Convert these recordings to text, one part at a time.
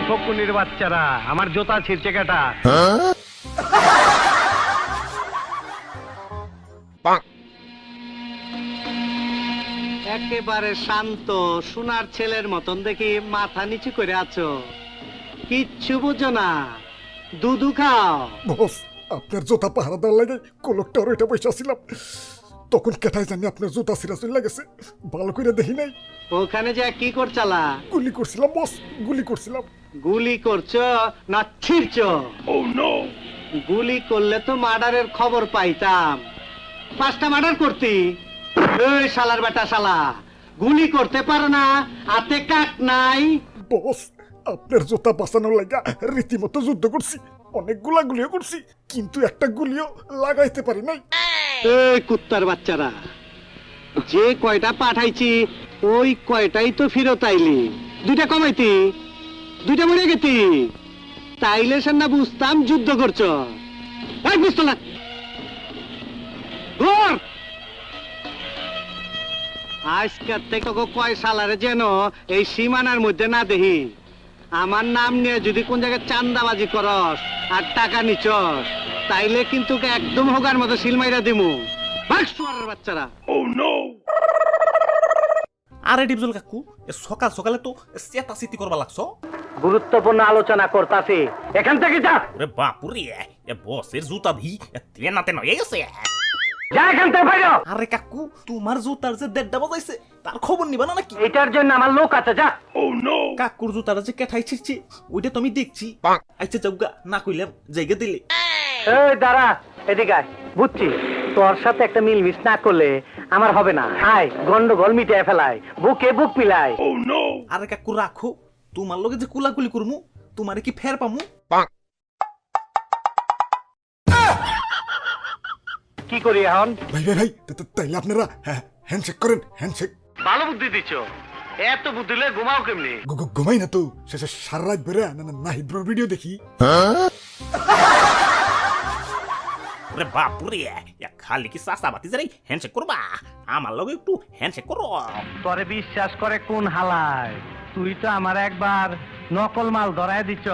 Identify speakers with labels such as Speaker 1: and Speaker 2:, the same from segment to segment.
Speaker 1: ফকুনির বাচ্চারা, আমার জুতা ছিঁড়ছে কেটা? একেবারে শান্ত সোনার ছেলের মতন দেখি মাথা নিচু করে আছো, কিচ্ছু বুঝো না, দুধু খাও।
Speaker 2: বস, আপনার জুতা পাহারা দেওয়ার লাগে কলকটার ওইটা বসে ছিলাম, তখন কেটাই জানি আপনার জুতা ছিঁড়া চলে গেছে, ভালো করে দেখি নাই।
Speaker 1: ওখানে যে কি করছালা?
Speaker 2: গুলি করছিলাম বস, গুলি করছিলাম।
Speaker 1: গুলি করছো না ছিঁড়ছো? গুলি করলে তো মার্ডারের খবর পাইতাম, 5টা মার্ডার করতি। এই শালার বেটা শালা, গুলি করতে পারো না, হাতে কাক নাই।
Speaker 2: বস, আপনার জুতা বাঁচানোর লাগা রীতিমতো যুদ্ধ করছি, অনেকগুলা গুলিও করছি, কিন্তু একটা গুলিও লাগাইতে পারি নাই।
Speaker 1: এই কুত্তার বাচ্চারা, যে কয়টা পাঠাইছি ওই কয়টাই তো ফেরত আইলি, 2টা কমাইতি, 2টা মরে গেতি, তাইলে সে না বুঝতাম যুদ্ধ করছো। এই বুঝতো না ঘর। আজকের থেকে কয় সালারে যেন এই সীমানার মধ্যে না দেখি। আমার নাম নিয়ে যদি কোন জায়গায় চান্দাবাজি করস আর টাকা নিচস, তাইলে কিন্তু একদম হোগার মতো সিলমাইরা দিমু। ভাগ শুয়ারের বাচ্চারা।
Speaker 3: আরে ডিপজল কাকু, সকাল সকালে তো চেতাচিতি করবা লাগছো।
Speaker 1: গুরুত্বপূর্ণ আলোচনা করতাছি, এখান থেকে যা।
Speaker 3: ওরে বাপুরে, বসের জুতা ভি তেনাতে নয় গেছে।
Speaker 1: যা এখান থেকে বাইরে।
Speaker 3: আরে কাকু, তোমার জুতার যে 1:30 বাজাইছে তার খবর নিবা না নাকি?
Speaker 1: এটার জন্য আমার লোক আছে, যা।
Speaker 3: কাকুর জুতাটা যে কেঠাই ছিড়ছি ওইটা তো আমি দেখছি। আচ্ছা যাওগা, না কইলাম জায়গা দিলে।
Speaker 1: এই দাঁড়া, এদিকে আয়। বুঝছি তোর সাথে একটা মিলমিশ না করলে আমার হবে না। আয়, গন্ডগোল মিটিয়ে ফেলায়, বুকে বুক মিলায়।
Speaker 3: আরে কাকু রাখো, তোমার লগে যে কুলাকুলি করমু তোমারে কি ফের পামু?
Speaker 1: কি করি এখন?
Speaker 2: ভাই ভাই ভাই, তাইলে আপনারা হ্যান্ডশেক করেন, হ্যান্ডশেক।
Speaker 1: ভালো বুদ্ধি দিচ্ছ, এত বুদ্ধি লয়ে ঘুমাও কেমনি?
Speaker 2: ঘুমাই না তো, শেষে সারা রাত বেড়ে নাহিদ ভিডিও দেখি।
Speaker 3: ওরে বাপুরে, খালি কি চাষাবাতি যাই হ্যান্ডশেক করবা? আমার লগে একটু হ্যান্ডশেক করো।
Speaker 1: তোরে বিশ্বাস করে কোন হালায়? তুই তো আমার একবার নকল মাল ধরায় দিচ্ছ।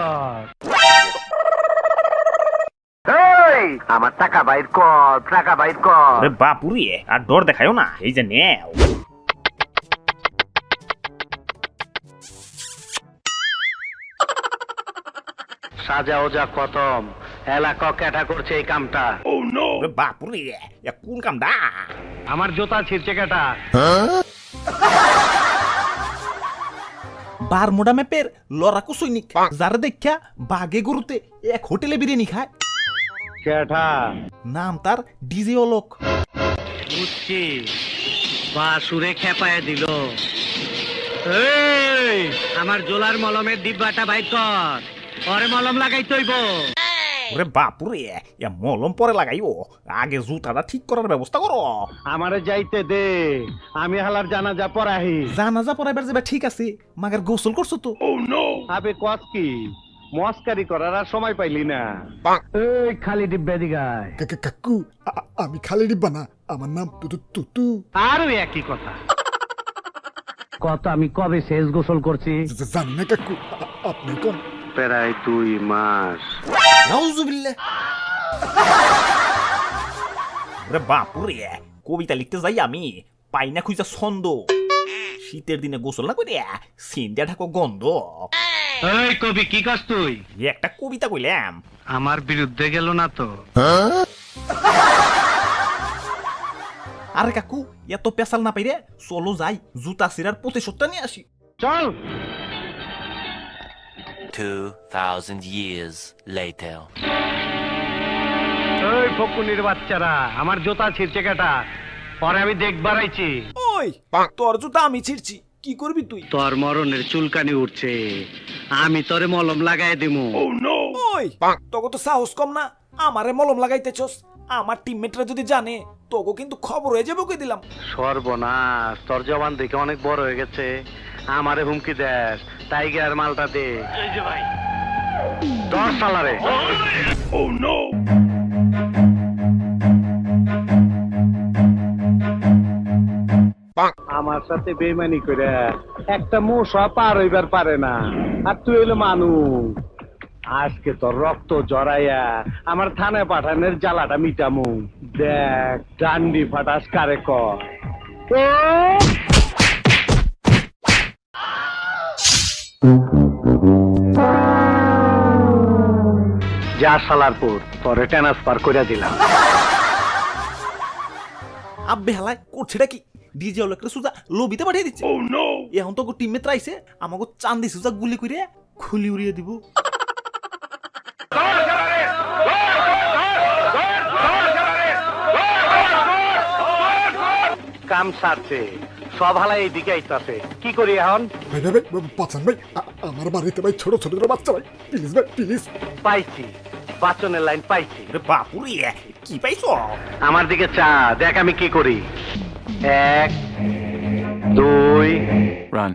Speaker 1: আমার টাকা বাইর কর, টাকা বাইর কর।
Speaker 3: ওরে বাপুরে, আর ডর দেখায়ও না, এই যে নেও।
Speaker 1: সাজা ওজা খতম, এলাকা ক্যাটা করছে এই কামটা।
Speaker 3: ওরে বাপুরে, কোন কামডা?
Speaker 1: আমার জুতা ছিঁড়ছে কেটা?
Speaker 3: বারমুডা ম্যাপের লড়াকু সৈনিক, যারা দেখা বাগে গরুতে এক হোটেলে বিরিয়ানি খায়।
Speaker 1: কেটা?
Speaker 3: নাম তার ডিজে অলোক।
Speaker 1: বুঝছি, বাসুরে খেপায় দিল। এই, আমার জোলার মলমের ডিব্বাটা বাইর কর, পরে মলম লাগাই তৈব।
Speaker 3: ওরে বাপুরে, মলম পরে লাগাইও, আগে জুতাটা ঠিক করার ব্যবস্থা করো।
Speaker 1: আমারে যাইতে দে, আমি হালার জানাজা পড়াহি।
Speaker 3: জানাজা পড়াইবার যাবে ঠিক আছে, মাগার গোসল করছো তো?
Speaker 1: আবে কস কি, মস্কারি করার আর সময় পাইলি না। এই খালি ডিব্বা দিগায়।
Speaker 2: কাকু, আমি খালি ডিব্বা না, আমার নাম তুতু।
Speaker 1: আরো একই কথা। কত আমি কবে শেষ গোসল করছি?
Speaker 2: জানি না কাকু, আপনি কোন?
Speaker 1: প্রায় 2 মাস।
Speaker 3: নাউজুবিল্লাহ। ওরে বাপুরে, কবিতা লিখতে যাই আমি পাই না খুঁজা ছন্দ। শীতের দিনে গোসল না করে সিন্দিয়া ঢাকো গন্ধ।
Speaker 1: এই কবি, কি কাজ তুই?
Speaker 3: একটা কবিতা কইলাম।
Speaker 1: আমার বিরুদ্ধে গেল না তো?
Speaker 3: আরে কাকু, এত পেশাল না পাইরে চলো যাই, জুতা সিরার প্রতিশোধটা নিয়ে আসি।
Speaker 1: চল।
Speaker 4: 2000 years later.
Speaker 1: এই ফকুনির বাচ্চারা, আমার জুতা ছিঁড়ছে কেটা? পরে আমি দেখবার আইছি।
Speaker 3: ওই তোর জুতা আমি ছিড়ছি, কি করবি তুই?
Speaker 1: তোর মরণের চুলকানি উঠছে, আমি তোরে মলম লাগাই দিমু।
Speaker 3: ওই তোকে তো সাহস কম না, আমারে মলম লাগাইতেছস। আমার টিমমেটরা যদি জানে তোকে কিন্তু খবর হয়ে যাবে, কই দিলাম।
Speaker 1: সর্বনাশ, তোর জবান দেখে অনেক বড় হয়ে গেছে, আমারে হুমকি দেস। টাইগার মালটা দে। এই যে ভাই, 10 সালারে। আমার আমার সাথে বেইমানি করে একটা মশা পার হইবার পারে না, আর তুই হইলো মানুষ। আজকে তোর রক্ত জড়াইয়া আমার থানায় পাঠানোর জ্বালাটা মিটামু। দেখ ডান্ডি ফাটাস কারে কর। ও! যা সালারপুর, তোরে ট্রান্সফার করে দিলাম।
Speaker 3: আব্বে হালায় করছেটা কি? ডিজে হলো একটা সুজা লবিতে পাঠিয়ে দিচ্ছে। এখন তো টিমে ত্রাইছে আমাকে চান্দি সুজা গুলি করে খুলি উড়িয়ে দিব।
Speaker 1: কাম সারছে, সব হালাই এইদিকে আইতাছে, কি করি এখন?
Speaker 2: ভাই ভাই ভাই বাঁচান ভাই, আমার বাড়িতে ভাই ছোট ছোট বাচ্চা ভাই, প্লিজ ভাই প্লিজ।
Speaker 1: পাইছি, বাচনের লাইন পাইছি।
Speaker 3: ওরে বাপুরে কি পাইছ?
Speaker 1: আমার দিকে চা, দেখ আমি কি করি। 1 2
Speaker 4: Run.